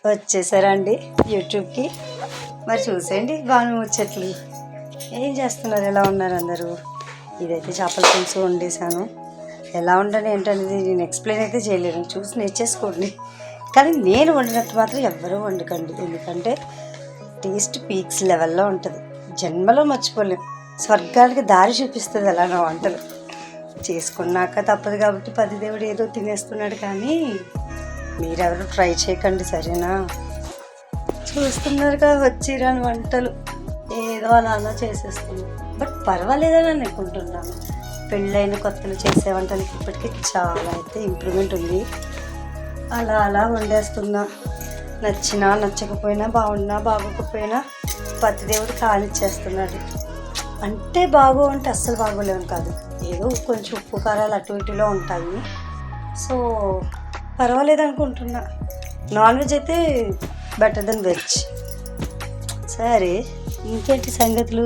వచ్చేసారండి యూట్యూబ్కి. మరి చూసేయండి బాను ముచ్చట్లు. ఏం చేస్తున్నారు, ఎలా ఉన్నారు అందరూ? ఇదైతే చేపల పులుసు వండేసాను. ఎలా ఉండని ఏంటనేది నేను ఎక్స్ప్లెయిన్ అయితే చేయలేను, చూసి నేర్చేసుకోండి. కానీ నేను వండినట్టు మాత్రం ఎవ్వరూ వండుకండి, ఎందుకంటే టేస్ట్ పీక్స్ లెవెల్లో ఉంటుంది. జన్మలో మర్చిపోలేం. స్వర్గానికి దారి చూపిస్తుంది అలా నా వంటలు. చేసుకున్నాక తప్పదు కాబట్టి పతిదేవుడు ఏదో తినేస్తున్నాడు, కానీ మీరెవరు ట్రై చేయకండి, సరేనా? చూస్తున్నారుగా వచ్చి రాని వంటలు ఏదో అలా చేసేస్తుంది. బట్ పర్వాలేదని అనుకుంటున్నాను. పెళ్ళైన కొత్తలు చేసే వంటలకి ఇప్పటికీ చాలా అయితే ఇంప్రూవ్మెంట్ ఉంది. అలా వండేస్తున్నా. నచ్చినా నచ్చకపోయినా, బాగున్నా బాగోకపోయినా పతిదేవుడు కానిచ్చేస్తున్నాడు. అంటే అంటే అస్సలు బాగోలేవు కాదు, ఏదో కొంచెం ఉప్పు కారాలు అటు ఇటులో ఉంటాయి. సో పర్వాలేదు అనుకుంటున్నా. నాన్ వెజ్ అయితే బెటర్ దెన్ వెజ్. సరే, ఇంకేంటి సంగతులు?